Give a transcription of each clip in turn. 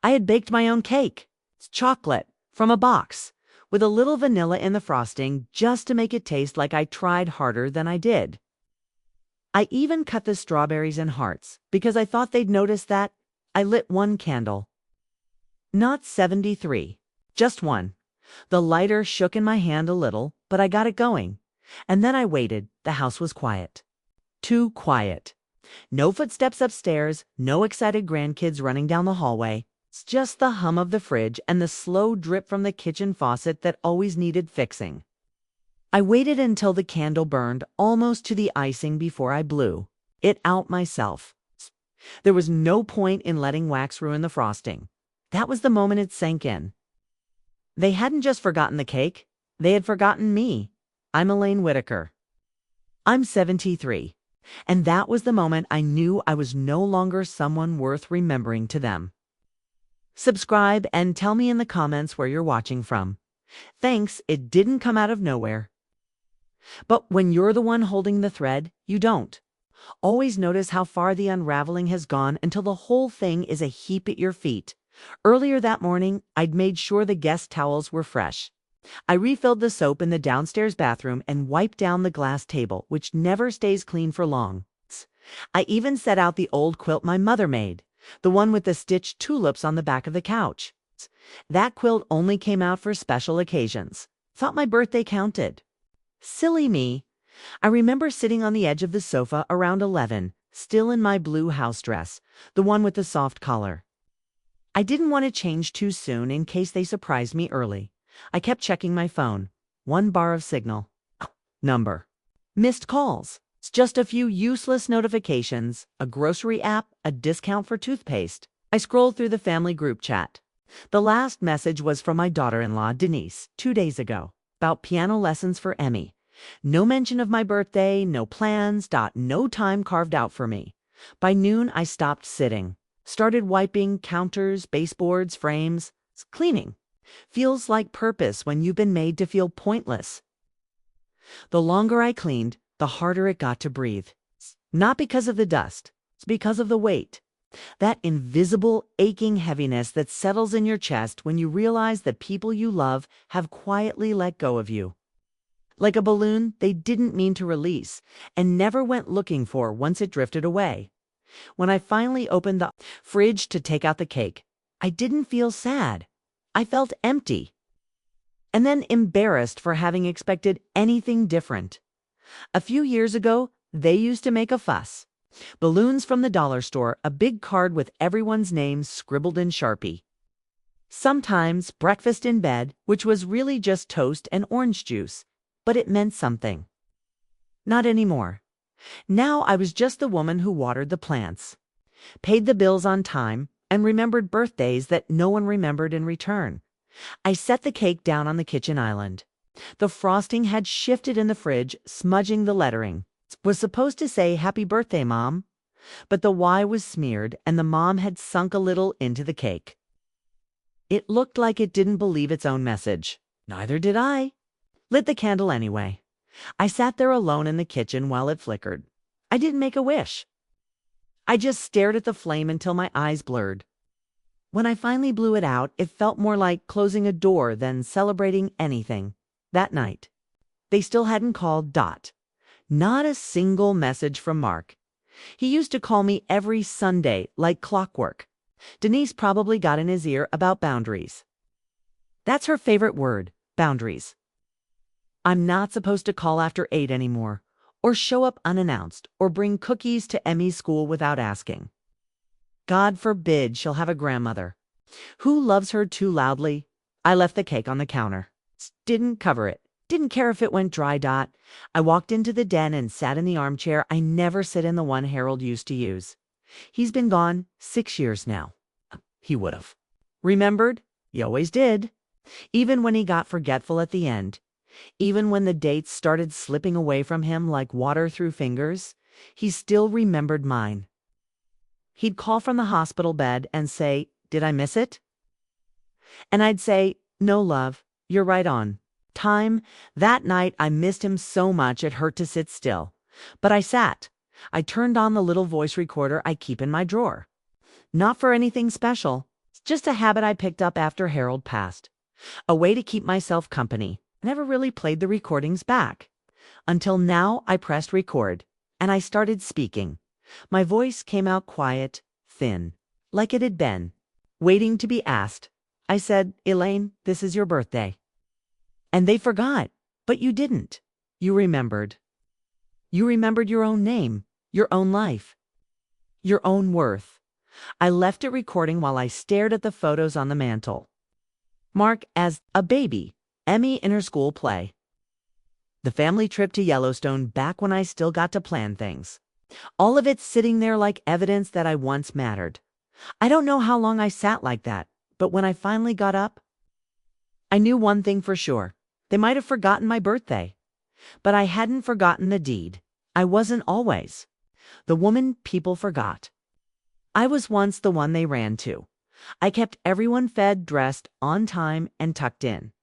I had baked my own cake. It's chocolate from a box with a little vanilla in the frosting just to make it taste like I tried harder than I did. I even cut the strawberries in hearts because I thought they'd notice that I lit one candle. Not 73, just one. The lighter shook in my hand a little, but I got it going. And then I waited. The house was quiet. Too quiet. No footsteps upstairs, no excited grandkids running down the hallway. It's just the hum of the fridge and the slow drip from the kitchen faucet that always needed fixing. I waited until the candle burned almost to the icing before I blew it out myself. There was no point in letting wax ruin the frosting. That was the moment it sank in. They hadn't just forgotten the cake, they had forgotten me. I'm Elaine Whitaker. I'm 73, and that was the moment I knew I was no longer someone worth remembering to them. Subscribe and tell me in the comments where you're watching from. Thanks, it didn't come out of nowhere. But when you're the one holding the thread, you don't. Always notice how far the unraveling has gone until the whole thing is a heap at your feet. Earlier that morning, I'd made sure the guest towels were fresh. I refilled the soap in the downstairs bathroom and wiped down the glass table, which never stays clean for long. I even set out the old quilt my mother made, the one with the stitched tulips on the back of the couch. That quilt only came out for special occasions. Thought my birthday counted. Silly me. I remember sitting on the edge of the sofa around 11, still in my blue house dress, the one with the soft collar. I didn't want to change too soon in case they surprised me early. I kept checking my phone. 1 bar of signal. Number. Missed calls. It's just a few useless notifications, a grocery app, a discount for toothpaste. I scrolled through the family group chat. The last message was from my daughter-in-law, Denise, 2 days ago, about piano lessons for Emmy. No mention of my birthday, no plans, no time carved out for me. By noon, I stopped sitting. Started wiping counters, baseboards, frames. Cleaning. Feels like purpose when you've been made to feel pointless. The longer I cleaned, the harder it got to breathe. Not because of the dust, it's because of the weight. That invisible, aching heaviness that settles in your chest when you realize that people you love have quietly let go of you. Like a balloon they didn't mean to release and never went looking for once it drifted away. When I finally opened the fridge to take out the cake, I didn't feel sad. I felt empty. And then embarrassed for having expected anything different. A few years ago, they used to make a fuss. Balloons from the dollar store, a big card with everyone's names scribbled in Sharpie. Sometimes breakfast in bed, which was really just toast and orange juice, but it meant something. Not anymore. Now I was just the woman who watered the plants, paid the bills on time, and remembered birthdays that no one remembered in return. I set the cake down on the kitchen island. The frosting had shifted in the fridge, smudging the lettering. It was supposed to say, "Happy birthday, Mom." But the Y was smeared, and the mom had sunk a little into the cake. It looked like it didn't believe its own message. Neither did I. Lit the candle anyway. I sat there alone in the kitchen while it flickered. I didn't make a wish. I just stared at the flame until my eyes blurred. When I finally blew it out, it felt more like closing a door than celebrating anything. That night, they still hadn't called. Not a single message from Mark. He used to call me every Sunday like clockwork. Denise probably got in his ear about boundaries. That's her favorite word, boundaries. I'm not supposed to call after 8 anymore, or show up unannounced, or bring cookies to Emmy's school without asking. God forbid she'll have a grandmother. Who loves her too loudly? I left the cake on the counter. Didn't cover it. Didn't care if it went dry. I walked into the den and sat in the armchair I never sit in, the one Harold used to use. He's been gone 6 years now. He would have remembered. He always did. Even when he got forgetful at the end. Even when the dates started slipping away from him like water through fingers, he still remembered mine. He'd call from the hospital bed and say, "Did I miss it?" And I'd say, "No, love, you're right on time." That night I missed him so much it hurt to sit still. But I sat. I turned on the little voice recorder I keep in my drawer. Not for anything special, Just a habit I picked up after Harold passed. A way to keep myself company. I never really played the recordings back. Until now, I pressed record, and I started speaking. My voice came out quiet, thin, like it had been, waiting to be asked. I said, "Elaine, this is your birthday." And they forgot, but you didn't. You remembered. You remembered your own name, your own life, your own worth. I left it recording while I stared at the photos on the mantel. Mark as a baby, Emmy in her school play. The family trip to Yellowstone back when I still got to plan things. All of it sitting there like evidence that I once mattered. I don't know how long I sat like that, but when I finally got up, I knew one thing for sure. They might have forgotten my birthday, but I hadn't forgotten the deed. I wasn't always the woman people forgot. I was once the one they ran to. I kept everyone fed, dressed, on time, and tucked in.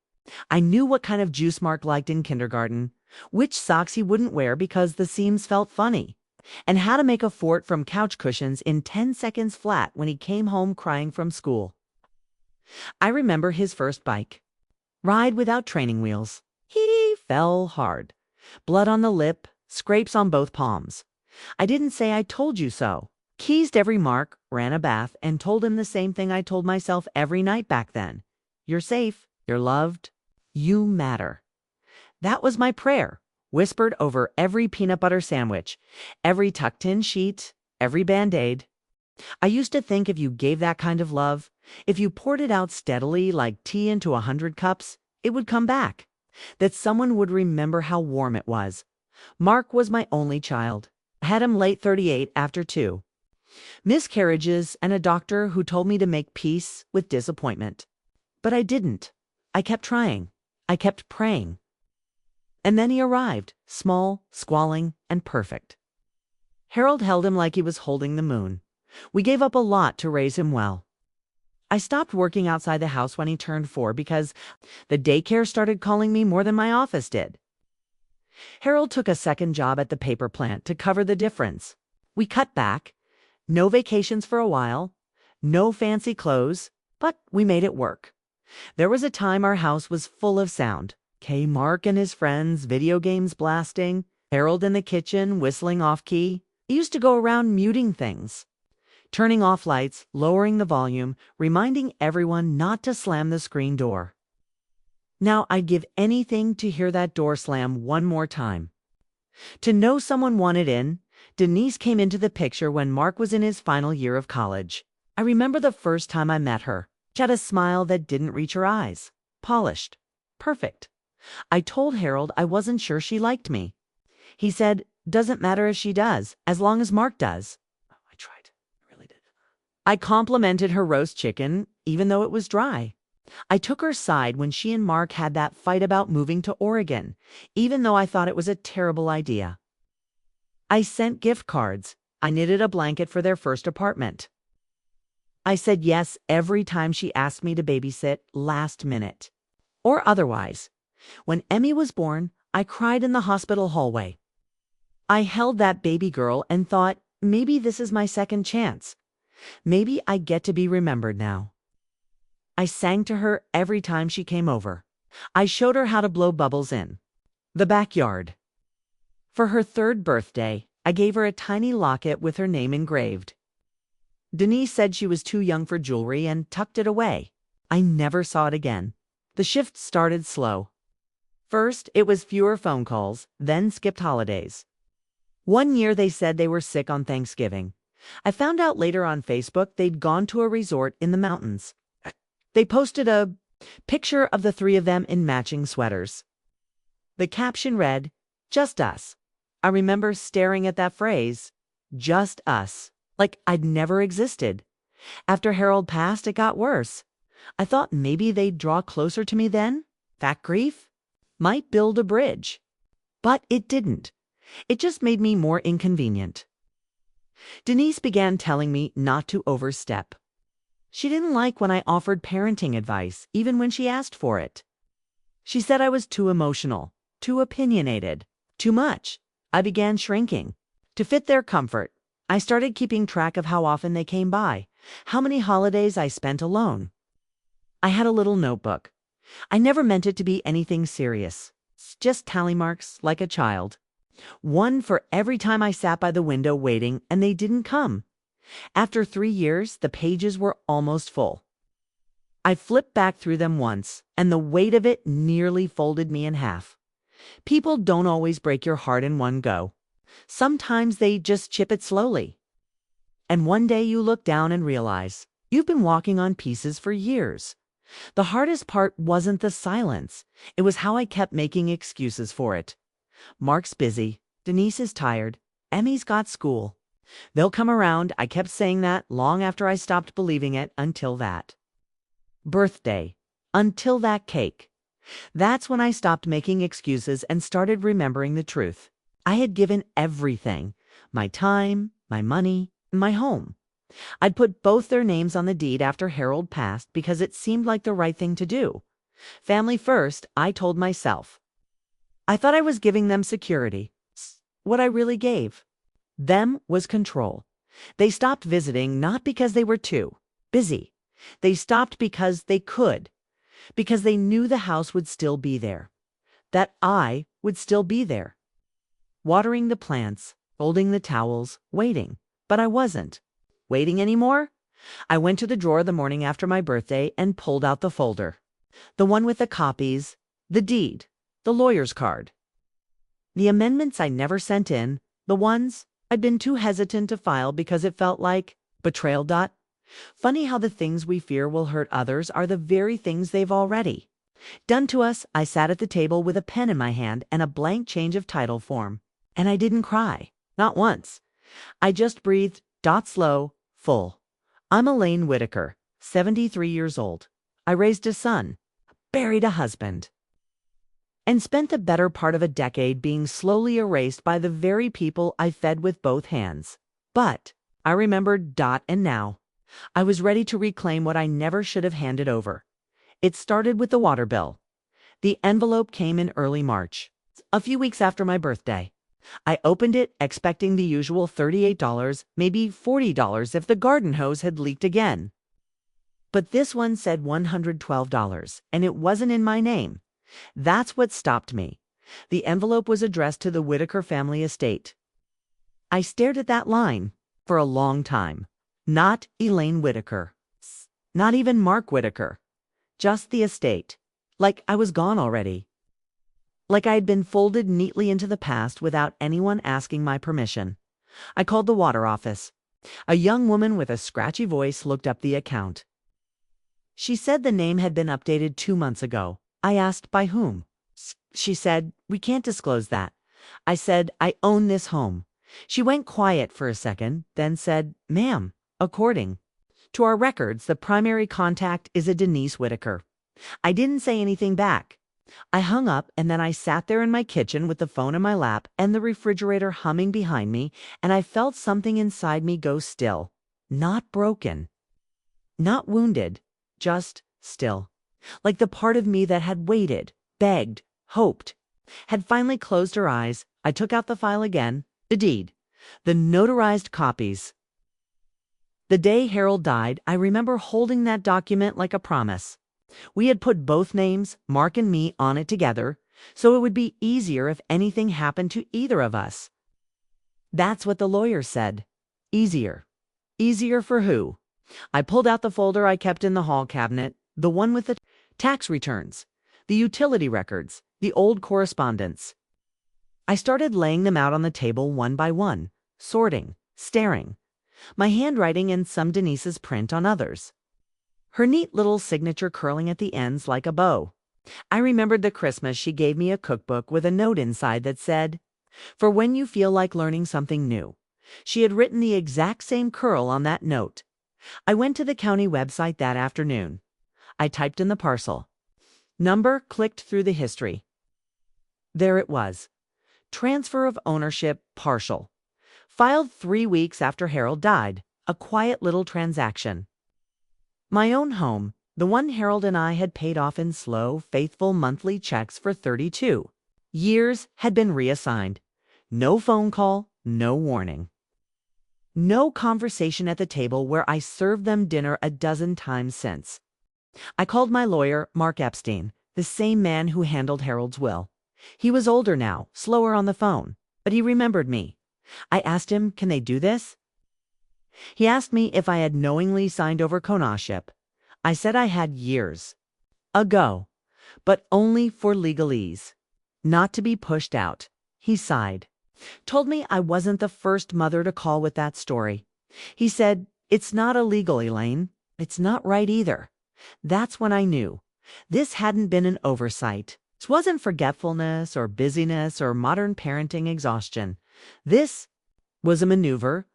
I knew what kind of juice Mark liked in kindergarten, which socks he wouldn't wear because the seams felt funny, and how to make a fort from couch cushions in 10 seconds flat when he came home crying from school. I remember his first bike ride without training wheels. He fell hard. Blood on the lip, scrapes on both palms. I didn't say I told you so. Keysed every mark, ran a bath, and told him the same thing I told myself every night back then. You're safe, you're loved, you matter. That was my prayer, whispered over every peanut butter sandwich, every tucked-in sheet, every Band-Aid. I used to think if you gave that kind of love, if you poured it out steadily like tea into 100 cups, it would come back, that someone would remember how warm it was. Mark was my only child. I had him late 38 after 2 miscarriages and a doctor who told me to make peace with disappointment. But I didn't. I kept trying. I kept praying. And then he arrived, small, squalling, and perfect. Harold held him like he was holding the moon. We gave up a lot to raise him well. I stopped working outside the house when he turned 4 because the daycare started calling me more than my office did. Harold took a second job at the paper plant to cover the difference. We cut back. No vacations for a while. No fancy clothes. But we made it work. There was a time our house was full of sound. Mark and his friends, video games blasting, Harold in the kitchen whistling off-key. He used to go around muting things, turning off lights, lowering the volume, reminding everyone not to slam the screen door. Now I'd give anything to hear that door slam one more time. To know someone wanted in, Denise came into the picture when Mark was in his final year of college. I remember the first time I met her. She had a smile that didn't reach her eyes. Polished. Perfect. I told Harold I wasn't sure she liked me. He said, "Doesn't matter if she does, as long as Mark does." I tried. I really did. I complimented her roast chicken, even though it was dry. I took her side when she and Mark had that fight about moving to Oregon, even though I thought it was a terrible idea. I sent gift cards. I knitted a blanket for their first apartment. I said yes every time she asked me to babysit last minute. Or otherwise. When Emmy was born, I cried in the hospital hallway. I held that baby girl and thought, maybe this is my second chance. Maybe I get to be remembered now. I sang to her every time she came over. I showed her how to blow bubbles in the backyard. For her 3rd birthday, I gave her a tiny locket with her name engraved. Denise said she was too young for jewelry and tucked it away. I never saw it again. The shift started slow. First, it was fewer phone calls, then skipped holidays. One year they said they were sick on Thanksgiving. I found out later on Facebook they'd gone to a resort in the mountains. They posted a picture of the 3 of them in matching sweaters. The caption read, "Just us." I remember staring at that phrase, "just us," like I'd never existed. After Harold passed, it got worse. I thought maybe they'd draw closer to me then. That grief might build a bridge. But it didn't. It just made me more inconvenient. Denise began telling me not to overstep. She didn't like when I offered parenting advice, even when she asked for it. She said I was too emotional, too opinionated, too much. I began shrinking to fit their comfort. I started keeping track of how often they came by, how many holidays I spent alone. I had a little notebook. I never meant it to be anything serious. Just tally marks like a child. One for every time I sat by the window waiting and they didn't come. After 3 years, the pages were almost full. I flipped back through them once, and the weight of it nearly folded me in half. People don't always break your heart in one go. Sometimes they just chip it slowly. And one day you look down and realize you've been walking on pieces for years. The hardest part wasn't the silence. It was how I kept making excuses for it. Mark's busy. Denise is tired. Emmy's got school. They'll come around. I kept saying that long after I stopped believing it until that birthday. Until that cake. That's when I stopped making excuses and started remembering the truth. I had given everything. My time, my money, my home. I'd put both their names on the deed after Harold passed because it seemed like the right thing to do. Family first, I told myself. I thought I was giving them security. What I really gave them was control. They stopped visiting not because they were too busy. They stopped because they could. Because they knew the house would still be there. That I would still be there. Watering the plants, folding the towels, waiting. But I wasn't waiting anymore. I went to the drawer the morning after my birthday and pulled out the folder. The one with the copies, the deed, the lawyer's card. The amendments I never sent in, the ones I'd been too hesitant to file because it felt like betrayal. Funny how the things we fear will hurt others are the very things they've already done to us. I sat at the table with a pen in my hand and a blank change of title form. And I didn't cry. Not once. I just breathed, slow, full. I'm Elaine Whitaker, 73 years old. I raised a son, buried a husband, and spent the better part of a decade being slowly erased by the very people I fed with both hands. But I remembered. And now I was ready to reclaim what I never should have handed over. It started with the water bill. The envelope came in early March, a few weeks after my birthday. I opened it expecting the usual $38, maybe $40 if the garden hose had leaked again. But this one said $112, and it wasn't in my name. That's what stopped me. The envelope was addressed to the Whitaker family estate. I stared at that line for a long time. Not Elaine Whitaker. Not even Mark Whitaker. Just the estate. Like I was gone already. Like I had been folded neatly into the past without anyone asking my permission. I called the water office. A young woman with a scratchy voice looked up the account. She said the name had been updated 2 months ago. I asked by whom. She said, "We can't disclose that." I said, "I own this home." She went quiet for a second, then said, "Ma'am, according to our records, the primary contact is a Denise Whitaker." I didn't say anything back. I hung up and then I sat there in my kitchen with the phone in my lap and the refrigerator humming behind me, and I felt something inside me go still. Not broken. Not wounded. Just still. Like the part of me that had waited, begged, hoped, had finally closed her eyes. I took out the file again, the deed, the notarized copies. The day Harold died, I remember holding that document like a promise. We had put both names, Mark and me, on it together, so it would be easier if anything happened to either of us. That's what the lawyer said. Easier. Easier for who? I pulled out the folder I kept in the hall cabinet, the one with the tax returns, the utility records, the old correspondence. I started laying them out on the table one by one, sorting, staring. My handwriting and some Denise's print on others. Her neat little signature curling at the ends like a bow. I remembered the Christmas she gave me a cookbook with a note inside that said, "For when you feel like learning something new." She had written the exact same curl on that note. I went to the county website that afternoon. I typed in the parcel number, clicked through the history. There it was. Transfer of ownership, partial. Filed 3 weeks after Harold died. A quiet little transaction. My own home, the one Harold and I had paid off in slow, faithful monthly checks for 32 years, had been reassigned. No phone call, no warning. No conversation at the table where I served them dinner a dozen times since. I called my lawyer, Mark Epstein, the same man who handled Harold's will. He was older now, slower on the phone, but he remembered me. I asked him, can they do this? He asked me if I had knowingly signed over conowship. I said I had years ago, but only for legalese, not to be pushed out. He sighed, told me I wasn't the first mother to call with that story. He said, it's not illegal, Elaine. It's not right either. That's when I knew. This hadn't been an oversight. This wasn't forgetfulness or busyness or modern parenting exhaustion. This was a maneuver.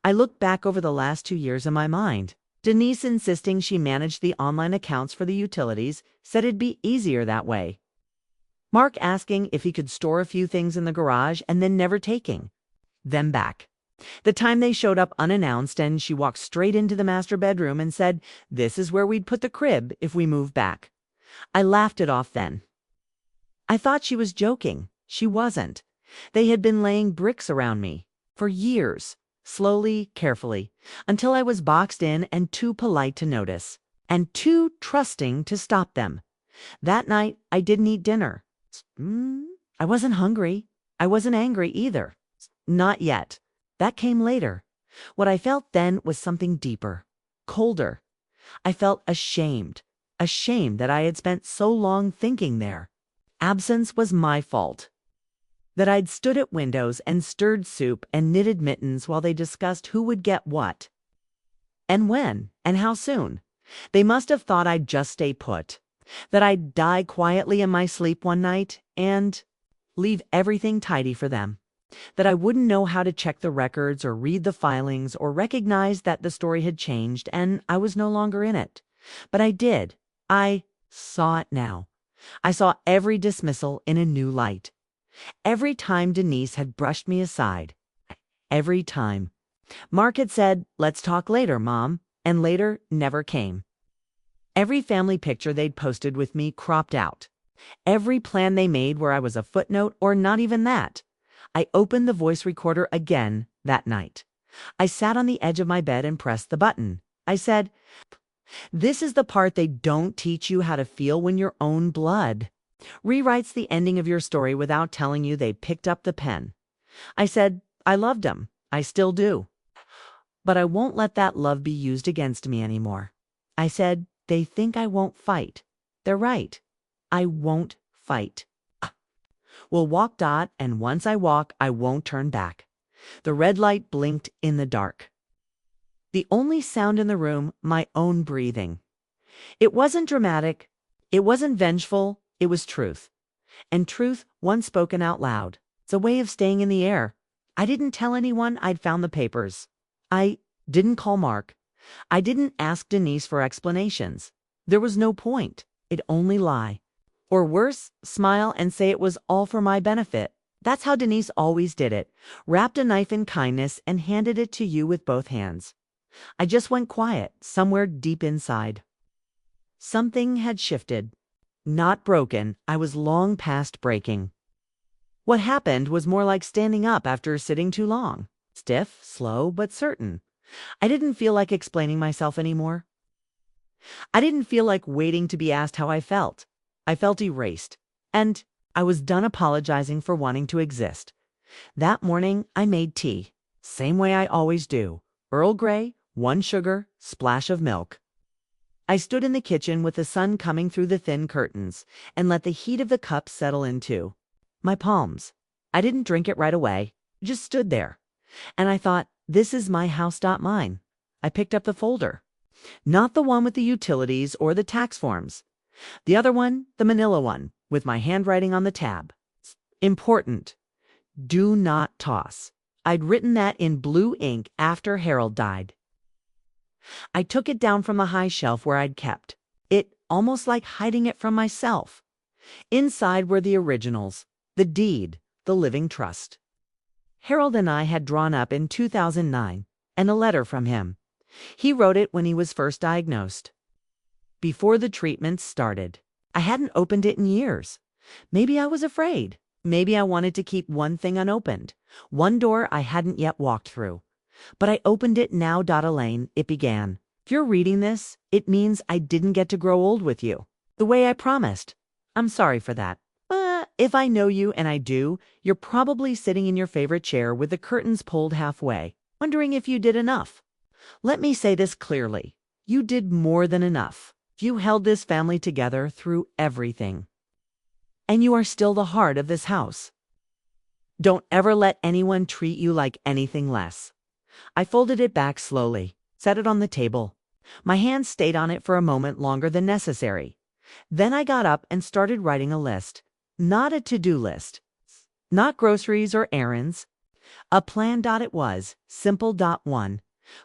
I looked back over the last 2 years in my mind. Denise insisting she managed the online accounts for the utilities said it'd be easier that way. Mark asking if he could store a few things in the garage and then never taking them back. The time they showed up unannounced and she walked straight into the master bedroom and said, this is where we'd put the crib if we moved back. I laughed it off then. I thought she was joking. She wasn't. They had been laying bricks around me for years, slowly, carefully, until I was boxed in and too polite to notice, and too trusting to stop them. That night, I didn't eat dinner. I wasn't hungry. I wasn't angry either. Not yet. That came later. What I felt then was something deeper, colder. I felt ashamed that I had spent so long thinking there. Absence was my fault. That I'd stood at windows and stirred soup and knitted mittens while they discussed who would get what. And when, and how soon. They must have thought I'd just stay put. That I'd die quietly in my sleep one night and leave everything tidy for them. That I wouldn't know how to check the records or read the filings or recognize that the story had changed and I was no longer in it. But I did. I saw it now. I saw every dismissal in a new light. Every time Denise had brushed me aside. Every time. Mark had said, let's talk later, Mom, and later never came. Every family picture they'd posted with me cropped out. Every plan they made where I was a footnote or not even that. I opened the voice recorder again that night. I sat on the edge of my bed and pressed the button. I said, this is the part they don't teach you how to feel when your own blood rewrites the ending of your story without telling you they picked up the pen. I said, I loved them. I still do. But I won't let that love be used against me anymore. I said, they think I won't fight. They're right. I won't fight. We'll walk, Dot, and once I walk, I won't turn back. The red light blinked in the dark. The only sound in the room, my own breathing. It wasn't dramatic. It wasn't vengeful. It was truth. And truth, once spoken out loud. It's a way of staying in the air. I didn't tell anyone I'd found the papers. I didn't call Mark. I didn't ask Denise for explanations. There was no point. It'd only lie. Or worse, smile and say it was all for my benefit. That's how Denise always did it. Wrapped a knife in kindness and handed it to you with both hands. I just went quiet, somewhere deep inside. Something had shifted. Not broken, I was long past breaking. What happened was more like standing up after sitting too long. Stiff, slow, but certain. I didn't feel like explaining myself anymore. I didn't feel like waiting to be asked how I felt. I felt erased, and I was done apologizing for wanting to exist. That morning, I made tea, same way I always do. Earl Grey, 1 sugar, splash of milk. I stood in the kitchen with the sun coming through the thin curtains and let the heat of the cup settle into my palms. I didn't drink it right away, just stood there. And I thought, this is my house, not mine. I picked up the folder. Not the one with the utilities or the tax forms. The other one, the manila one, with my handwriting on the tab. Important. Do not toss. I'd written that in blue ink after Harold died. I took it down from the high shelf where I'd kept it, almost like hiding it from myself. Inside were the originals, the deed, the living trust. Harold and I had drawn up in 2009, and a letter from him. He wrote it when he was first diagnosed. Before the treatments started. I hadn't opened it in years. Maybe I was afraid. Maybe I wanted to keep one thing unopened, one door I hadn't yet walked through. But I opened it now. Elaine, it began. If you're reading this, it means I didn't get to grow old with you, the way I promised. I'm sorry for that. If I know you, and I do, you're probably sitting in your favorite chair with the curtains pulled halfway, wondering if you did enough. Let me say this clearly. You did more than enough. You held this family together through everything. And you are still the heart of this house. Don't ever let anyone treat you like anything less. I folded it back slowly, set it on the table. My hands stayed on it for a moment longer than necessary. Then I got up and started writing a list. Not a to-do list. Not groceries or errands. A plan. It was simple. 1.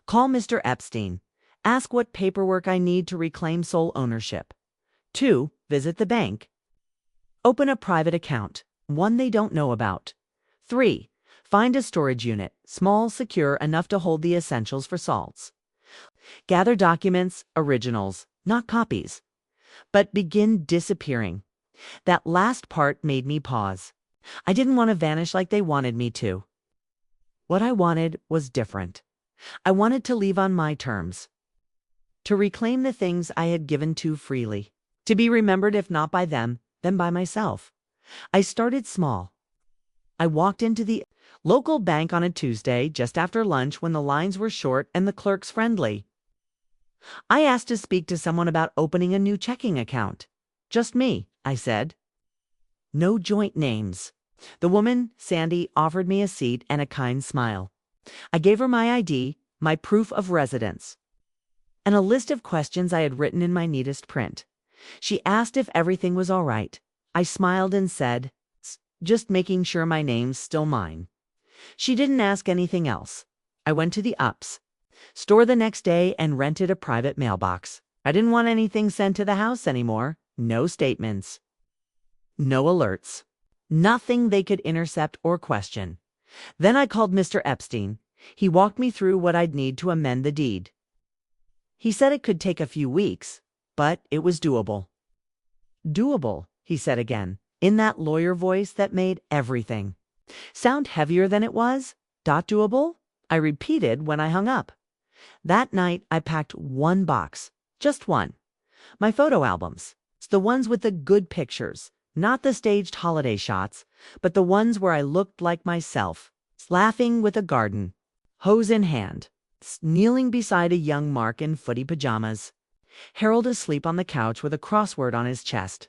Call Mr. Epstein. Ask what paperwork I need to reclaim sole ownership. 2. Visit the bank. Open a private account, one they don't know about. 3. Find a storage unit, small, secure, enough to hold the essentials for salts. Gather documents, originals, not copies. But begin disappearing. That last part made me pause. I didn't want to vanish like they wanted me to. What I wanted was different. I wanted to leave on my terms. To reclaim the things I had given too freely. To be remembered, if not by them, then by myself. I started small. I walked into the local bank on a Tuesday just after lunch when the lines were short and the clerks friendly. I asked to speak to someone about opening a new checking account. Just me, I said. No joint names. The woman, Sandy, offered me a seat and a kind smile. I gave her my ID, my proof of residence, and a list of questions I had written in my neatest print. She asked if everything was all right. I smiled and said, just making sure my name's still mine. She didn't ask anything else. I went to the UPS store the next day and rented a private mailbox. I didn't want anything sent to the house anymore. No statements. No alerts. Nothing they could intercept or question. Then I called Mr. Epstein. He walked me through what I'd need to amend the deed. He said it could take a few weeks, but it was doable. Doable, he said again, in that lawyer voice that made everything sound heavier than it was. Doable? I repeated when I hung up. That night I packed one box, just one. My photo albums, the ones with the good pictures, not the staged holiday shots, but the ones where I looked like myself, laughing with a garden, hose in hand, kneeling beside a young Mark in footy pajamas, Harold asleep on the couch with a crossword on his chest,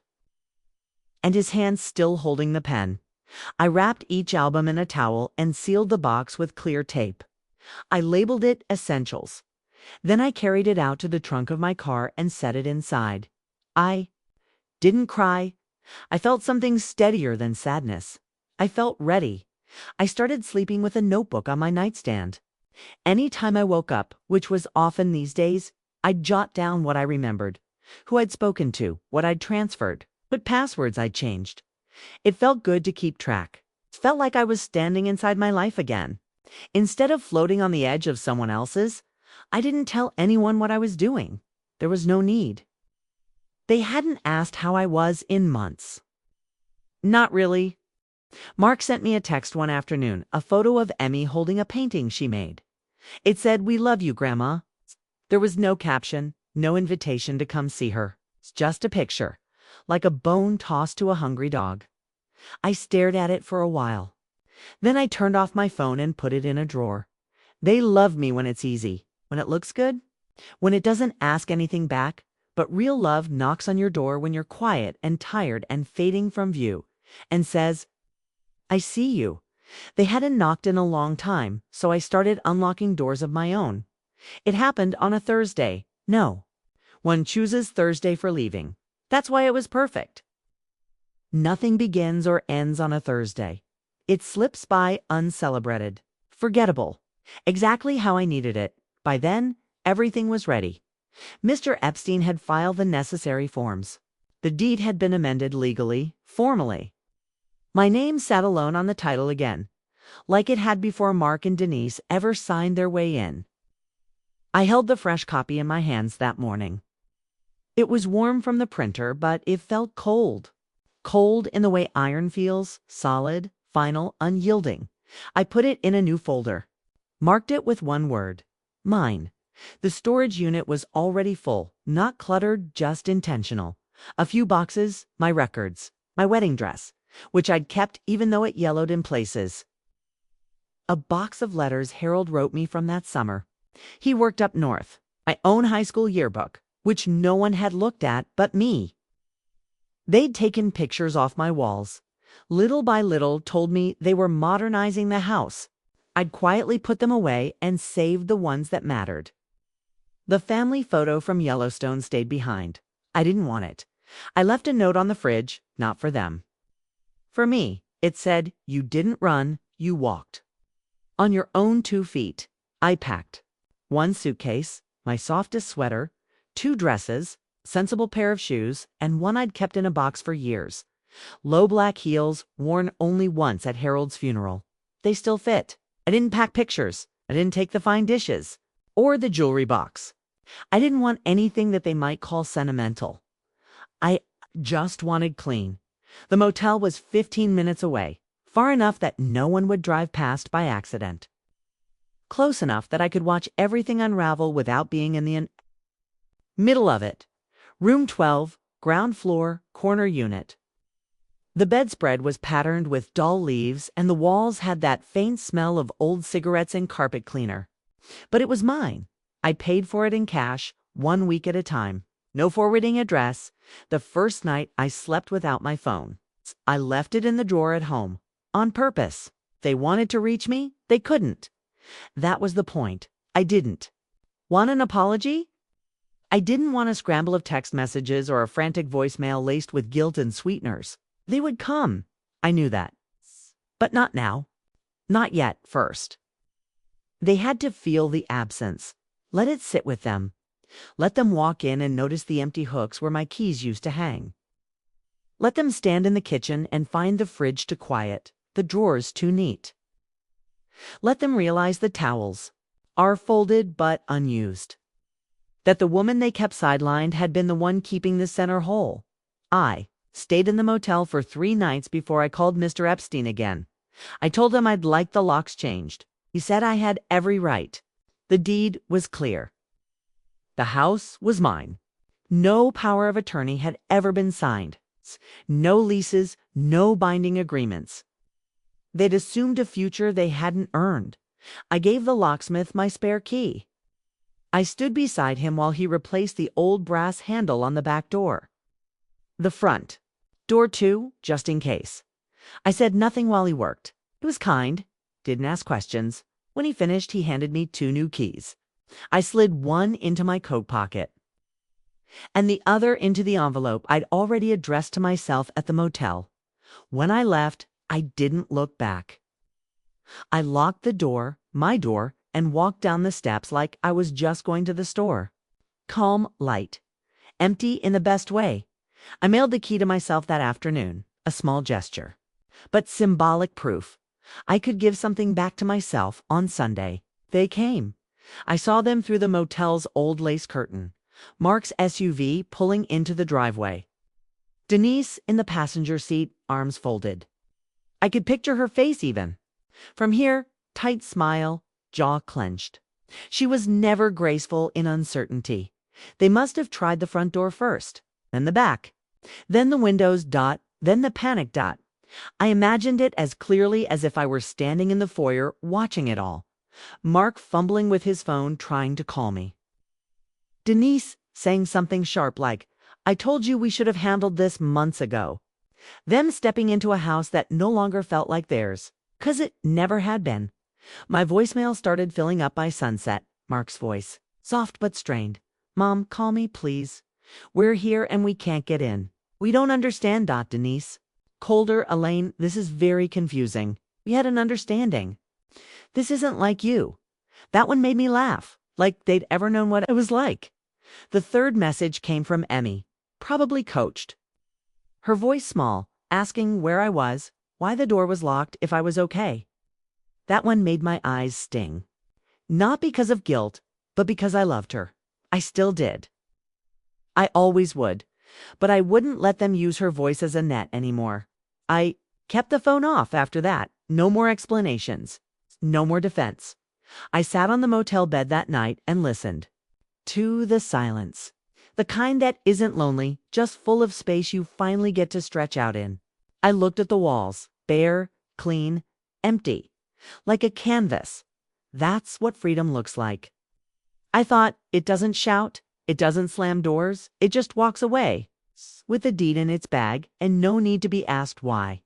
and his hand still holding the pen. I wrapped each album in a towel and sealed the box with clear tape. I labeled it Essentials. Then I carried it out to the trunk of my car and set it inside. I didn't cry. I felt something steadier than sadness. I felt ready. I started sleeping with a notebook on my nightstand. Any time I woke up, which was often these days, I'd jot down what I remembered, who I'd spoken to, what I'd transferred, what passwords I'd changed. It felt good to keep track. It felt like I was standing inside my life again. Instead of floating on the edge of someone else's, I didn't tell anyone what I was doing. There was no need. They hadn't asked how I was in months. Not really. Mark sent me a text one afternoon, a photo of Emmy holding a painting she made. It said, "We love you, Grandma." There was no caption, no invitation to come see her. Just a picture, like a bone tossed to a hungry dog. I stared at it for a while. Then I turned off my phone and put it in a drawer. They love me when it's easy, when it looks good, when it doesn't ask anything back, but real love knocks on your door when you're quiet and tired and fading from view, and says, "I see you." They hadn't knocked in a long time, so I started unlocking doors of my own. It happened on a Thursday. No, one chooses Thursday for leaving. That's why it was perfect. Nothing begins or ends on a Thursday. It slips by uncelebrated, forgettable, exactly how I needed it. By then, everything was ready. Mr. Epstein had filed the necessary forms. The deed had been amended legally, formally. My name sat alone on the title again, like it had before Mark and Denise ever signed their way in. I held the fresh copy in my hands that morning. It was warm from the printer, but it felt cold. Cold in the way iron feels, solid, final, unyielding. I put it in a new folder. Marked it with one word: mine. The storage unit was already full, not cluttered, just intentional. A few boxes, my records, my wedding dress, which I'd kept even though it yellowed in places. A box of letters Harold wrote me from that summer. He worked up north. My own high school yearbook, which no one had looked at but me. They'd taken pictures off my walls. Little by little told me they were modernizing the house. I'd quietly put them away and saved the ones that mattered. The family photo from Yellowstone stayed behind. I didn't want it. I left a note on the fridge, not for them. For me, it said, "You didn't run, you walked. On your own 2 feet." I packed 1 suitcase, my softest sweater, 2 dresses, sensible pair of shoes, and one I'd kept in a box for years. Low black heels, worn only once at Harold's funeral. They still fit. I didn't pack pictures. I didn't take the fine dishes. Or the jewelry box. I didn't want anything that they might call sentimental. I just wanted clean. The motel was 15 minutes away, far enough that no one would drive past by accident. Close enough that I could watch everything unravel without being in the middle of it. Room 12, ground floor, corner unit. The bedspread was patterned with dull leaves, and the walls had that faint smell of old cigarettes and carpet cleaner. But it was mine. I paid for it in cash, 1 week at a time. No forwarding address. The first night I slept without my phone. I left it in the drawer at home. On purpose. They wanted to reach me. They couldn't. That was the point. I didn't. Want an apology? I didn't want a scramble of text messages or a frantic voicemail laced with guilt and sweeteners. They would come. I knew that. But not now. Not yet, first. They had to feel the absence. Let it sit with them. Let them walk in and notice the empty hooks where my keys used to hang. Let them stand in the kitchen and find the fridge too quiet, the drawers too neat. Let them realize the towels are folded but unused. That the woman they kept sidelined had been the one keeping the center whole. I stayed in the motel for 3 nights before I called Mr. Epstein again. I told him I'd like the locks changed. He said I had every right. The deed was clear. The house was mine. No power of attorney had ever been signed. No leases, no binding agreements. They'd assumed a future they hadn't earned. I gave the locksmith my spare key. I stood beside him while he replaced the old brass handle on the back door. The front. Door 2, just in case. I said nothing while he worked. He was kind. Didn't ask questions. When he finished, he handed me 2 new keys. I slid one into my coat pocket and the other into the envelope I'd already addressed to myself at the motel. When I left, I didn't look back. I locked the door, my door, and walked down the steps like I was just going to the store. Calm, light. Empty in the best way. I mailed the key to myself that afternoon, a small gesture. But symbolic proof. I could give something back to myself on Sunday. They came. I saw them through the motel's old lace curtain. Mark's SUV pulling into the driveway. Denise in the passenger seat, arms folded. I could picture her face even. From here, tight smile, jaw clenched. She was never graceful in uncertainty. They must have tried the front door first, then the back, then the windows, then the panic. I imagined it as clearly as if I were standing in the foyer watching it all. Mark fumbling with his phone, trying to call me. Denise saying something sharp like, "I told you we should have handled this months ago." Them stepping into a house that no longer felt like theirs, 'cause it never had been. My voicemail started filling up by sunset. Mark's voice, soft but strained. "Mom, call me, please. We're here and we can't get in. We don't understand. Denise." Colder, "Elaine, this is very confusing. We had an understanding. This isn't like you." That one made me laugh, like they'd ever known what it was like. The third message came from Emmy, probably coached. Her voice small, asking where I was, why the door was locked, if I was okay. That one made my eyes sting. Not because of guilt, but because I loved her. I still did. I always would. But I wouldn't let them use her voice as a net anymore. I kept the phone off after that. No more explanations. No more defense. I sat on the motel bed that night and listened to the silence. The kind that isn't lonely, just full of space you finally get to stretch out in. I looked at the walls, bare, clean, empty, like a canvas. That's what freedom looks like. I thought, it doesn't shout, it doesn't slam doors, it just walks away, with a deed in its bag and no need to be asked why.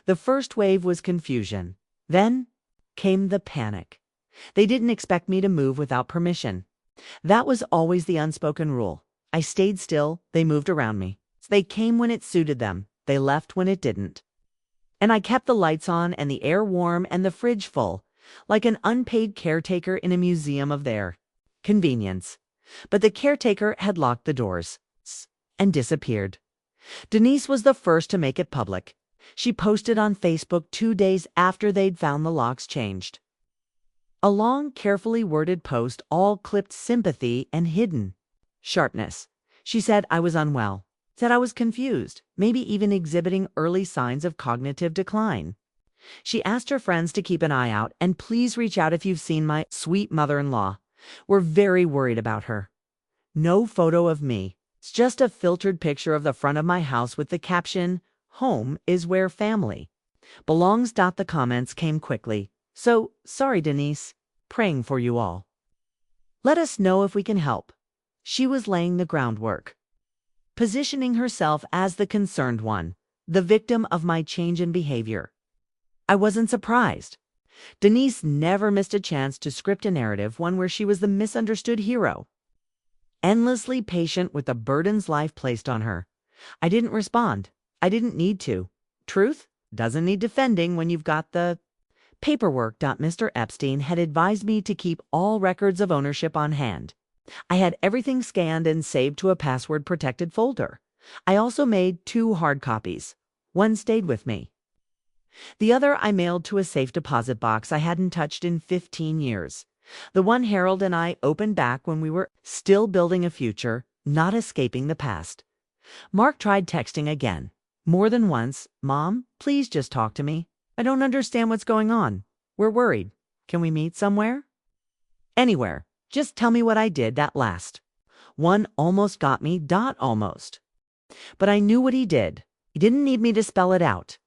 The first wave was confusion. Then came the panic. They didn't expect me to move without permission. That was always the unspoken rule. I stayed still, they moved around me. They came when it suited them, they left when it didn't. And I kept the lights on and the air warm and the fridge full, like an unpaid caretaker in a museum of their convenience. But the caretaker had locked the doors and disappeared. Denise was the first to make it public. She posted on Facebook 2 days after they'd found the locks changed. A long, carefully worded post, all clipped sympathy and hidden sharpness. She said I was unwell, said I was confused, maybe even exhibiting early signs of cognitive decline. She asked her friends to keep an eye out and please reach out if you've seen my sweet mother-in-law. We're very worried about her. No photo of me. It's just a filtered picture of the front of my house with the caption, "Home is where family belongs." The comments came quickly. So, sorry Denise, praying for you all. Let us know if we can help. She was laying the groundwork, positioning herself as the concerned one, the victim of my change in behavior. I wasn't surprised. Denise never missed a chance to script a narrative, one where she was the misunderstood hero. Endlessly patient with the burdens life placed on her. I didn't respond. I didn't need to. Truth doesn't need defending when you've got the paperwork. Mr. Epstein had advised me to keep all records of ownership on hand. I had everything scanned and saved to a password-protected folder. I also made 2 hard copies. One stayed with me. The other I mailed to a safe deposit box I hadn't touched in 15 years. The one Harold and I opened back when we were still building a future, not escaping the past. Mark tried texting again. More than once. Mom, please just talk to me. I don't understand what's going on. We're worried. Can we meet somewhere? Anywhere. Just tell me what I did. That last one almost got me. Almost. But I knew what he did. He didn't need me to spell it out.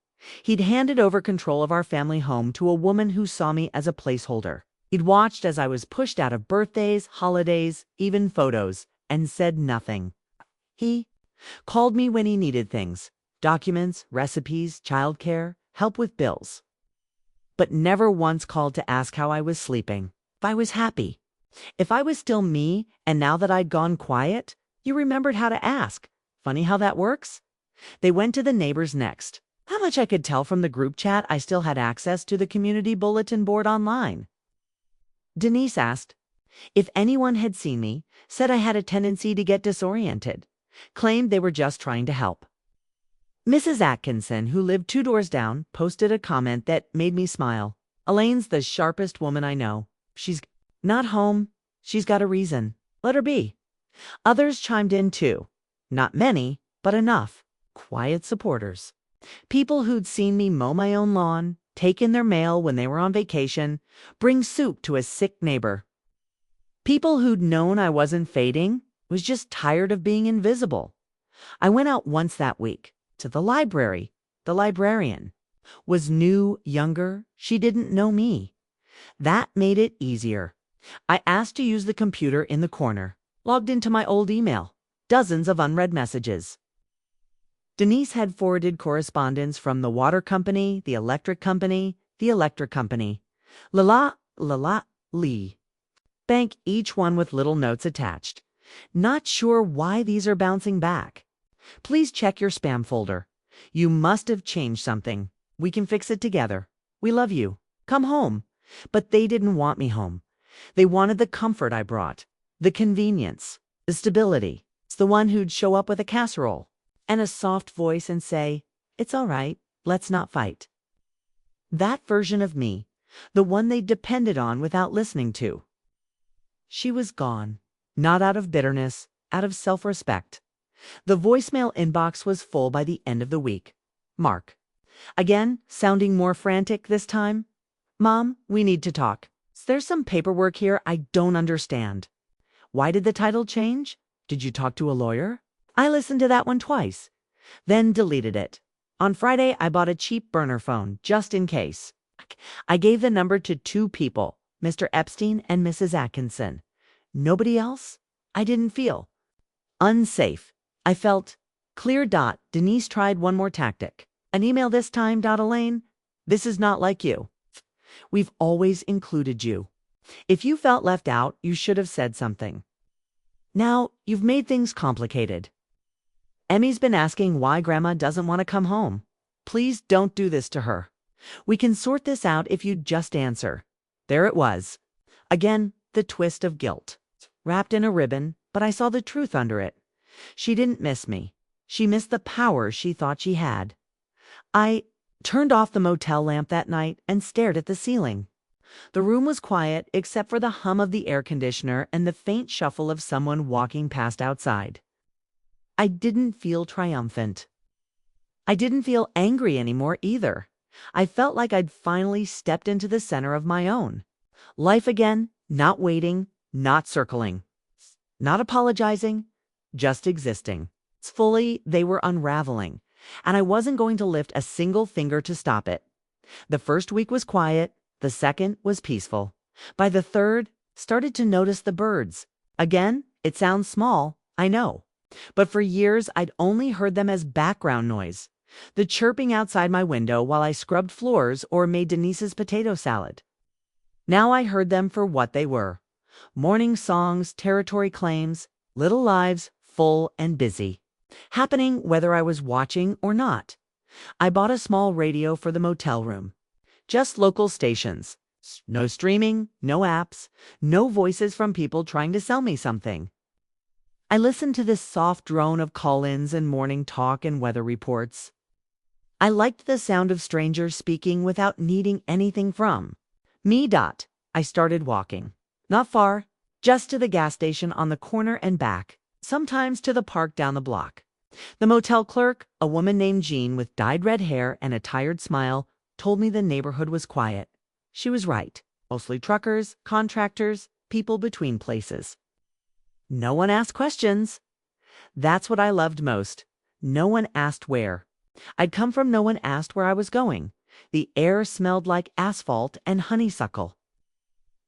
He'd handed over control of our family home to a woman who saw me as a placeholder. He'd watched as I was pushed out of birthdays, holidays, even photos, and said nothing. He called me when he needed things, documents, recipes, childcare, help with bills. But never once called to ask how I was sleeping, if I was happy, if I was still me, and now that I'd gone quiet, you remembered how to ask. Funny how that works? They went to the neighbors next. How much I could tell from the group chat, I still had access to the community bulletin board online. Denise asked if anyone had seen me, said I had a tendency to get disoriented, claimed they were just trying to help. Mrs. Atkinson, who lived 2 doors down, posted a comment that made me smile. Elaine's the sharpest woman I know. She's not home. She's got a reason. Let her be. Others chimed in too. Not many, but enough. Quiet supporters. People who'd seen me mow my own lawn, take in their mail when they were on vacation, bring soup to a sick neighbor. People who'd known I wasn't fading, was just tired of being invisible. I went out once that week, to the library. The librarian was new, younger. She didn't know me. That made it easier. I asked to use the computer in the corner, logged into my old email. Dozens of unread messages. Denise had forwarded correspondence from the water company, the electric company, Lee bank, each one with little notes attached. Not sure why these are bouncing back. Please check your spam folder. You must have changed something. We can fix it together. We love you. Come home. But they didn't want me home. They wanted the comfort I brought, the convenience, the stability. It's the one who'd show up with a casserole and a soft voice and say, "It's all right, let's not fight." That version of me, the one they depended on without listening to. She was gone, not out of bitterness, out of self-respect. The voicemail inbox was full by the end of the week. Mark. Again, sounding more frantic this time. "Mom, we need to talk. There's some paperwork here I don't understand. Why did the title change? Did you talk to a lawyer? I listened to that one twice, then deleted it. On Friday, I bought a cheap burner phone, just in case. I gave the number to 2 people, Mr. Epstein and Mrs. Atkinson. Nobody else? I didn't feel unsafe. I felt clear. Denise tried one more tactic. An email this time. Elaine, this is not like you. We've always included you. If you felt left out, you should have said something. Now, you've made things complicated. Emmy's been asking why Grandma doesn't want to come home. Please don't do this to her. We can sort this out if you just answer. There it was. Again, the twist of guilt. Wrapped in a ribbon, but I saw the truth under it. She didn't miss me. She missed the power she thought she had. I turned off the motel lamp that night and stared at the ceiling. The room was quiet except for the hum of the air conditioner and the faint shuffle of someone walking past outside. I didn't feel triumphant. I didn't feel angry anymore either. I felt like I'd finally stepped into the center of my own. Life again, not waiting, not circling, not apologizing, just existing. Fully, they were unraveling, and I wasn't going to lift a single finger to stop it. The first week was quiet. The second was peaceful. By the third, started to notice the birds. Again, it sounds small, I know. But for years, I'd only heard them as background noise. The chirping outside my window while I scrubbed floors or made Denise's potato salad. Now I heard them for what they were. Morning songs, territory claims, little lives, full and busy. Happening whether I was watching or not. I bought a small radio for the motel room. Just local stations. No streaming, no apps, no voices from people trying to sell me something. I listened to this soft drone of call-ins and morning talk and weather reports. I liked the sound of strangers speaking without needing anything from me. I started walking. Not far, just to the gas station on the corner and back, sometimes to the park down the block. The motel clerk, a woman named Jean with dyed red hair and a tired smile, told me the neighborhood was quiet. She was right. Mostly truckers, contractors, people between places. No one asked questions. That's what I loved most. No one asked where. I'd come from no one asked where I was going. The air smelled like asphalt and honeysuckle.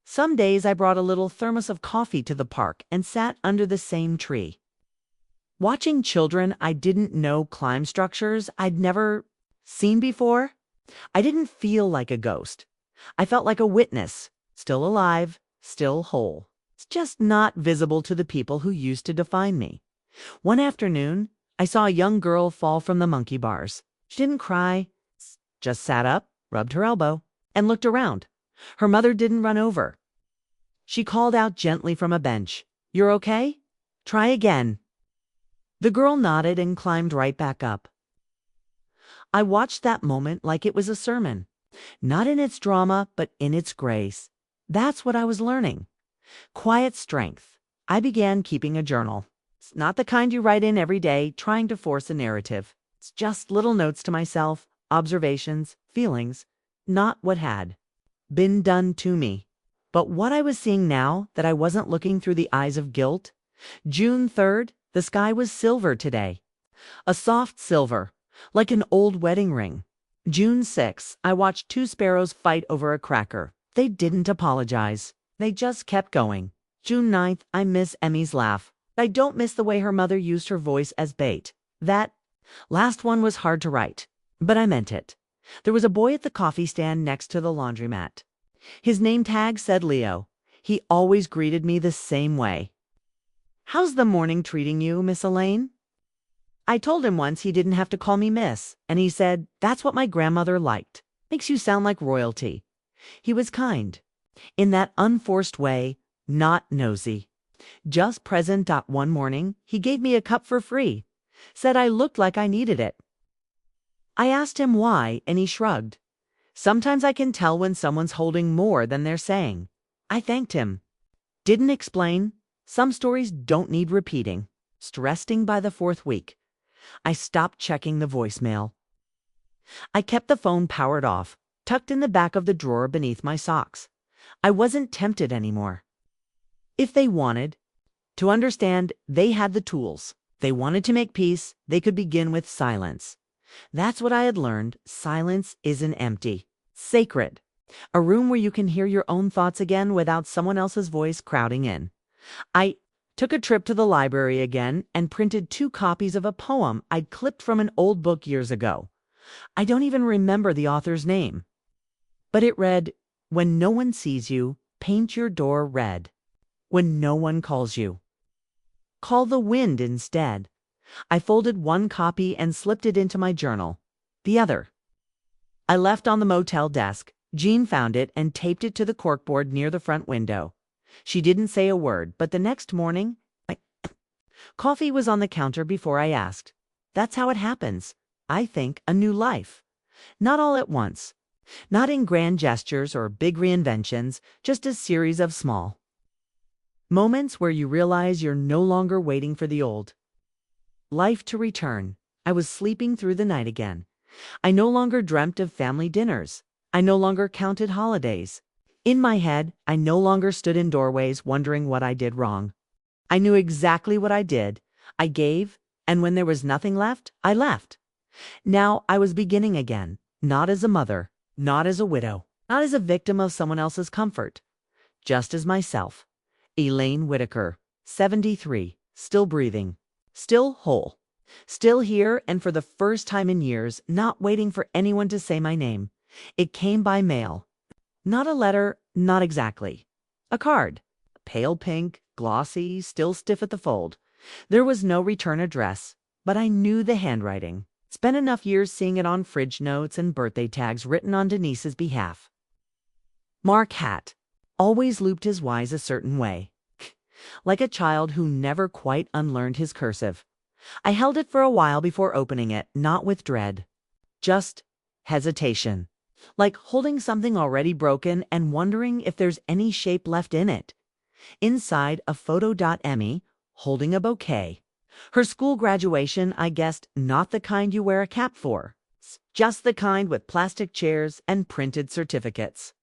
Some days I brought a little thermos of coffee to the park and sat under the same tree. Watching children I didn't know climb structures I'd never seen before, I didn't feel like a ghost. I felt like a witness, still alive, still whole. It's just not visible to the people who used to define me. One afternoon, I saw a young girl fall from the monkey bars. She didn't cry, just sat up, rubbed her elbow, and looked around. Her mother didn't run over. She called out gently from a bench, "You're okay? Try again." The girl nodded and climbed right back up. I watched that moment like it was a sermon. Not in its drama, but in its grace. That's what I was learning. Quiet strength. I began keeping a journal. It's not the kind you write in every day, trying to force a narrative. It's just little notes to myself, observations, feelings, not what had been done to me. But what I was seeing now, that I wasn't looking through the eyes of guilt. June 3rd, the sky was silver today. A soft silver, like an old wedding ring. June 6th, I watched 2 sparrows fight over a cracker. They didn't apologize. They just kept going. June 9th, I miss Emmy's laugh. I don't miss the way her mother used her voice as bait. That last one was hard to write, but I meant it. There was a boy at the coffee stand next to the laundromat. His name tag said Leo. He always greeted me the same way. "How's the morning treating you, Miss Elaine?" I told him once he didn't have to call me Miss, and he said, "That's what my grandmother liked. Makes you sound like royalty." He was kind. In that unforced way, not nosy. Just present. One morning, he gave me a cup for free. Said I looked like I needed it. I asked him why, and he shrugged. Sometimes I can tell when someone's holding more than they're saying. I thanked him. Didn't explain. Some stories don't need repeating. Resting by the 4th week. I stopped checking the voicemail. I kept the phone powered off, tucked in the back of the drawer beneath my socks. I wasn't tempted anymore. If they wanted to understand, they had the tools. They wanted to make peace, they could begin with silence. That's what I had learned. Silence isn't empty. Sacred. A room where you can hear your own thoughts again without someone else's voice crowding in. I took a trip to the library again and printed 2 copies of a poem I'd clipped from an old book years ago. I don't even remember the author's name. But it read, "When no one sees you, paint your door red. When no one calls you, call the wind instead." I folded 1 copy and slipped it into my journal. The other I left on the motel desk. Jean found it and taped it to the corkboard near the front window. She didn't say a word, but the next morning, my coffee was on the counter before I asked. That's how it happens. I think a new life. Not all at once. Not in grand gestures or big reinventions, just a series of small moments where you realize you're no longer waiting for the old life to return. I was sleeping through the night again. I no longer dreamt of family dinners. I no longer counted holidays. In my head, I no longer stood in doorways wondering what I did wrong. I knew exactly what I did. I gave, and when there was nothing left, I left. Now I was beginning again, not as a mother, not as a widow, not as a victim of someone else's comfort, just as myself. Elaine Whitaker, 73, still breathing, still whole, still here, and for the first time in years, not waiting for anyone to say my name. It came by mail. Not a letter, not exactly. A card. Pale pink, glossy, still stiff at the fold. There was no return address, but I knew the handwriting. Spent enough years seeing it on fridge notes and birthday tags written on Denise's behalf. Mark Hatt always looped his Y's a certain way, like a child who never quite unlearned his cursive. I held it for a while before opening it, not with dread, just hesitation. Like holding something already broken and wondering if there's any shape left in it. Inside, a photo. Emmy, holding a bouquet. Her school graduation, I guessed, not the kind you wear a cap for. Just the kind with plastic chairs and printed certificates.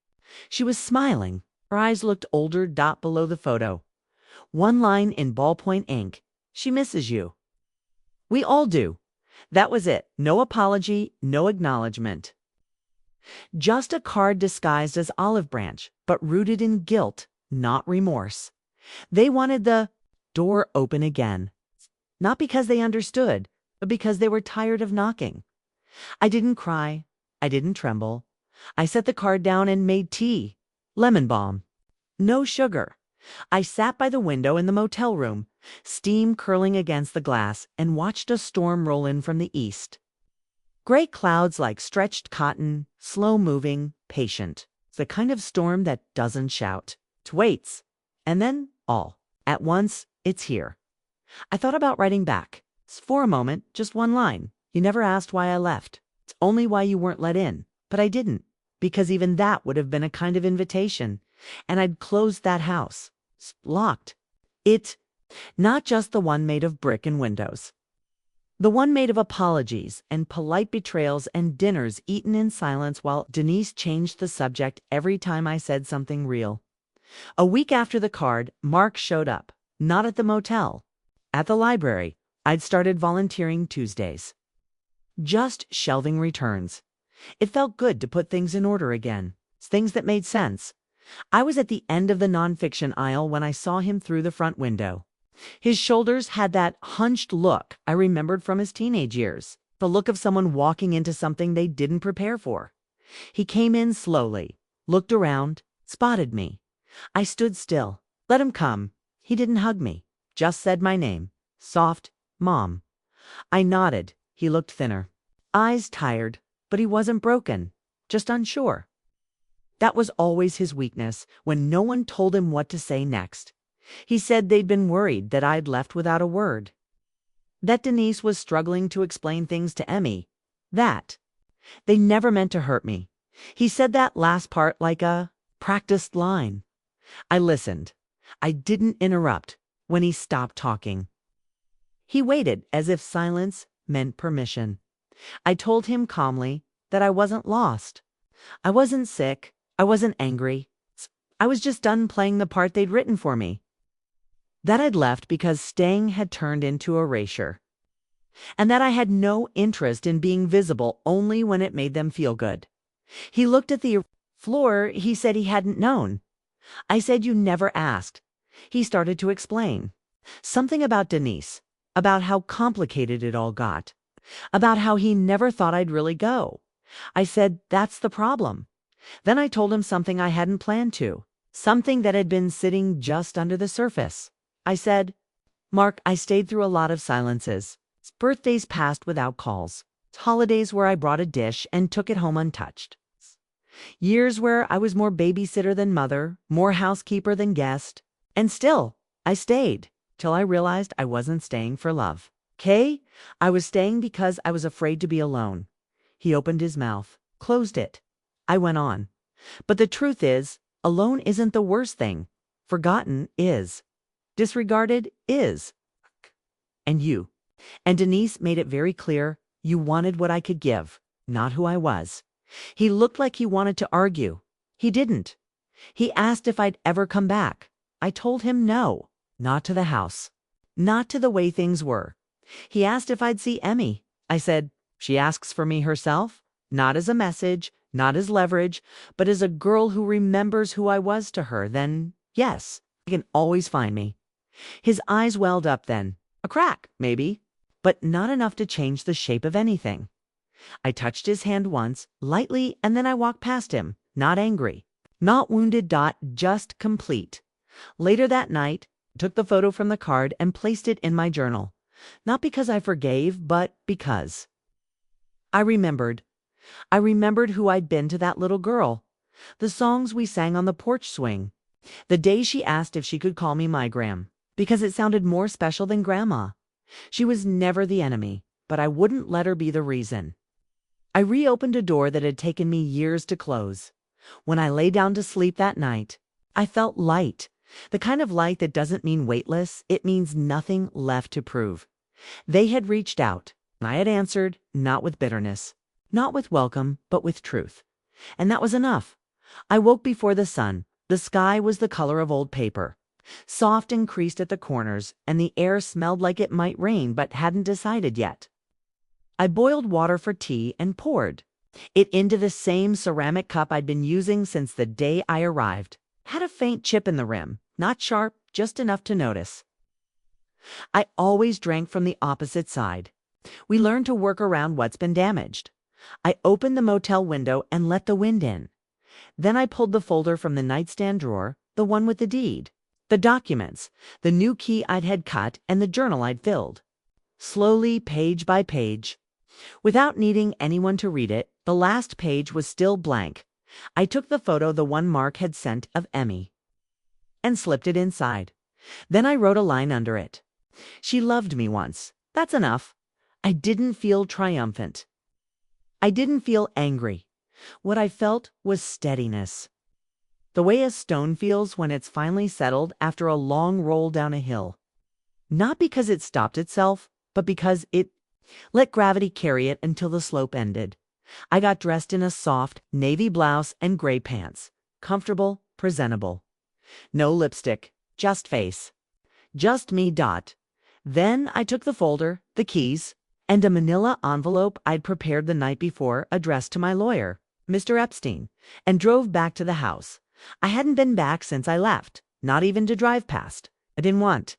She was smiling. Her eyes looked older. Below the photo. 1 line in ballpoint ink. She misses you. We all do. That was it. No apology, no acknowledgement. Just a card disguised as olive branch, but rooted in guilt, not remorse. They wanted the door open again. Not because they understood, but because they were tired of knocking. I didn't cry. I didn't tremble. I set the card down and made tea. Lemon balm. No sugar. I sat by the window in the motel room, steam curling against the glass, and watched a storm roll in from the east. Gray clouds like stretched cotton, slow-moving, patient. The kind of storm that doesn't shout. It waits. And then, all at once, it's here. I thought about writing back. For a moment, just 1 line. You never asked why I left. It's only why you weren't let in. But I didn't. Because even that would have been a kind of invitation. And I'd closed that house. It's locked. Not just the one made of brick and windows. The one made of apologies and polite betrayals and dinners eaten in silence while Denise changed the subject every time I said something real. A week after the card, Mark showed up. Not at the motel. At the library. I'd started volunteering Tuesdays. Just shelving returns. It felt good to put things in order again. Things that made sense. I was at the end of the nonfiction aisle when I saw him through the front window. His shoulders had that hunched look I remembered from his teenage years, the look of someone walking into something they didn't prepare for. He came in slowly, looked around, spotted me. I stood still, let him come. He didn't hug me, just said my name, soft, Mom. I nodded. He looked thinner. Eyes tired, but he wasn't broken, just unsure. That was always his weakness, when no one told him what to say next. He said they'd been worried that I'd left without a word. That Denise was struggling to explain things to Emmy. That they never meant to hurt me. He said that last part like a practiced line. I listened. I didn't interrupt when he stopped talking. He waited as if silence meant permission. I told him calmly that I wasn't lost. I wasn't sick. I wasn't angry. I was just done playing the part they'd written for me. That I'd left because staying had turned into erasure. And that I had no interest in being visible only when it made them feel good. He looked at the floor. He said he hadn't known. I said you never asked. He started to explain. Something about Denise, about how complicated it all got, about how he never thought I'd really go. I said, that's the problem. Then I told him something I hadn't planned to, something that had been sitting just under the surface. I said, Mark, I stayed through a lot of silences. Birthdays passed without calls. Holidays where I brought a dish and took it home untouched. Years where I was more babysitter than mother, more housekeeper than guest. And still, I stayed, till I realized I wasn't staying for love. Kay, I was staying because I was afraid to be alone. He opened his mouth, closed it. I went on. But the truth is, alone isn't the worst thing. Forgotten is. Disregarded is. And you. And Denise made it very clear you wanted what I could give, not who I was. He looked like he wanted to argue. He didn't. He asked if I'd ever come back. I told him no, not to the house, not to the way things were. He asked if I'd see Emmy. I said, she asks for me herself, not as a message, not as leverage, but as a girl who remembers who I was to her. Then, yes, he can always find me. His eyes welled up then. A crack, maybe, but not enough to change the shape of anything. I touched his hand once, lightly, and then I walked past him, not angry, not wounded. Just complete. Later that night, I took the photo from the card and placed it in my journal. Not because I forgave, but because I remembered. I remembered who I'd been to that little girl, the songs we sang on the porch swing, the day she asked if she could call me my Gram, because it sounded more special than Grandma. She was never the enemy, but I wouldn't let her be the reason. I reopened a door that had taken me years to close. When I lay down to sleep that night, I felt light, the kind of light that doesn't mean weightless, it means nothing left to prove. They had reached out, and I had answered, not with bitterness, not with welcome, but with truth. And that was enough. I woke before the sun. The sky was the color of old paper, soft and creased at the corners, and the air smelled like it might rain but hadn't decided yet. I boiled water for tea and poured it into the same ceramic cup I'd been using since the day I arrived. Had a faint chip in the rim, not sharp, just enough to notice. I always drank from the opposite side. We learned to work around what's been damaged. I opened the motel window and let the wind in. Then I pulled the folder from the nightstand drawer, the one with the deed, the documents, the new key I'd had cut, and the journal I'd filled. Slowly, page by page. Without needing anyone to read it, the last page was still blank. I took the photo, the one Mark had sent of Emmy, and slipped it inside. Then I wrote a line under it. She loved me once. That's enough. I didn't feel triumphant. I didn't feel angry. What I felt was steadiness. The way a stone feels when it's finally settled after a long roll down a hill. Not because it stopped itself, but because it let gravity carry it until the slope ended. I got dressed in a soft navy blouse and gray pants. Comfortable, presentable. No lipstick, just face. Just me. Then I took the folder, the keys, and a manila envelope I'd prepared the night before addressed to my lawyer, Mr. Epstein, and drove back to the house. I hadn't been back since I left, not even to drive past. I didn't want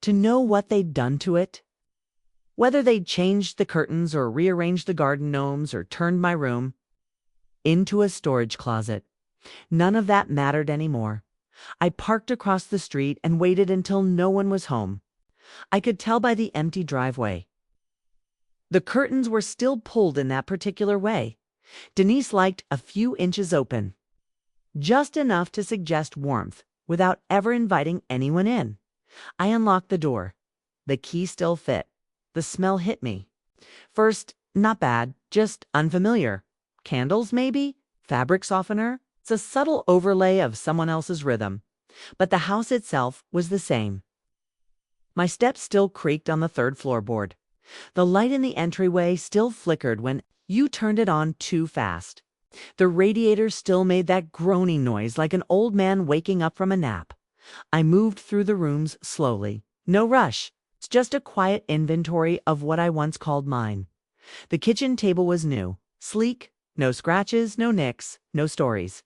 to know what they'd done to it. Whether they'd changed the curtains or rearranged the garden gnomes or turned my room into a storage closet. None of that mattered anymore. I parked across the street and waited until no one was home. I could tell by the empty driveway. The curtains were still pulled in that particular way. Denise liked a few inches open, just enough to suggest warmth without ever inviting anyone in. I unlocked the door. The key still fit. The smell hit me. First, not bad, just unfamiliar. Candles, maybe? Fabric softener? It's a subtle overlay of someone else's rhythm. But the house itself was the same. My steps still creaked on the third floorboard. The light in the entryway still flickered when you turned it on too fast. The radiator still made that groaning noise like an old man waking up from a nap. I moved through the rooms slowly. No rush. It's just a quiet inventory of what I once called mine. The kitchen table was new, sleek, no scratches, no nicks, no stories.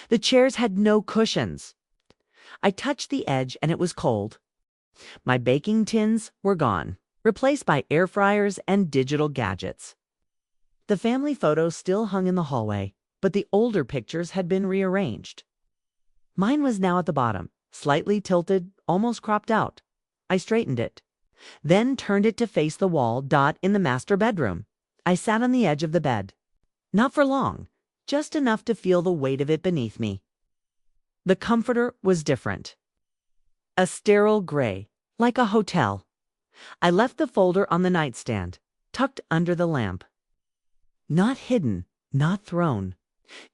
The chairs had no cushions. I touched the edge and it was cold. My baking tins were gone, replaced by air fryers and digital gadgets. The family photos still hung in the hallway, but the older pictures had been rearranged. Mine was now at the bottom, slightly tilted, almost cropped out. I straightened it, then turned it to face the wall in the master bedroom. I sat on the edge of the bed. Not for long, just enough to feel the weight of it beneath me. The comforter was different. A sterile gray, like a hotel. I left the folder on the nightstand, tucked under the lamp. Not hidden, not thrown.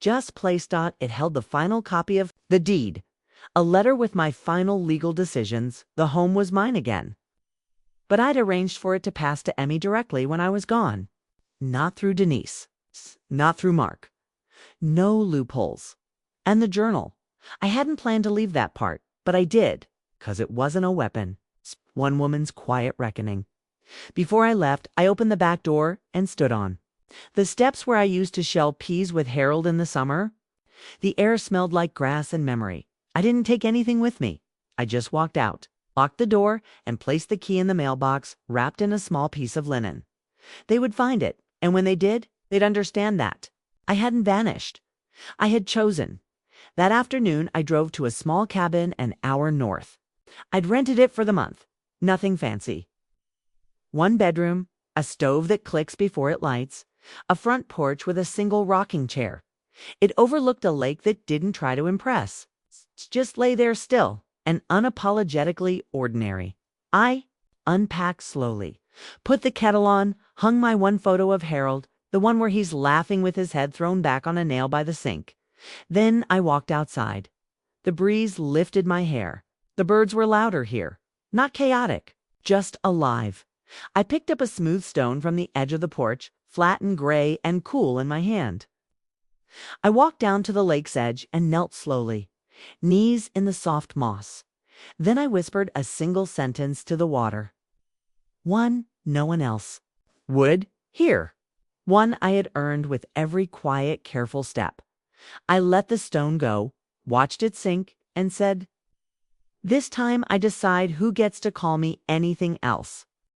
Just placed. It held the final copy of the deed, a letter with my final legal decisions. The home was mine again. But I'd arranged for it to pass to Emmy directly when I was gone. Not through Denise. Not through Mark. No loopholes. And the journal. I hadn't planned to leave that part, but I did, 'cause it wasn't a weapon. One woman's quiet reckoning. Before I left, I opened the back door and stood on the steps where I used to shell peas with Harold in the summer. The air smelled like grass and memory. I didn't take anything with me. I just walked out, locked the door, and placed the key in the mailbox wrapped in a small piece of linen. They would find it, and when they did, they'd understand that I hadn't vanished. I had chosen. That afternoon, I drove to a small cabin an hour north. I'd rented it for the month. Nothing fancy. One bedroom, a stove that clicks before it lights, a front porch with a single rocking chair. It overlooked a lake that didn't try to impress. Just lay there still and unapologetically ordinary. I unpacked slowly, put the kettle on, hung my one photo of Harold, the one where he's laughing with his head thrown back on a nail by the sink. Then I walked outside. The breeze lifted my hair. The birds were louder here. Not chaotic, just alive. I picked up a smooth stone from the edge of the porch, flat and gray and cool in my hand. I walked down to the lake's edge and knelt slowly, knees in the soft moss. Then I whispered a single sentence to the water. One no one else would hear. One I had earned with every quiet, careful step. I let the stone go, watched it sink, and said, "This time I decide who gets to call me anything else."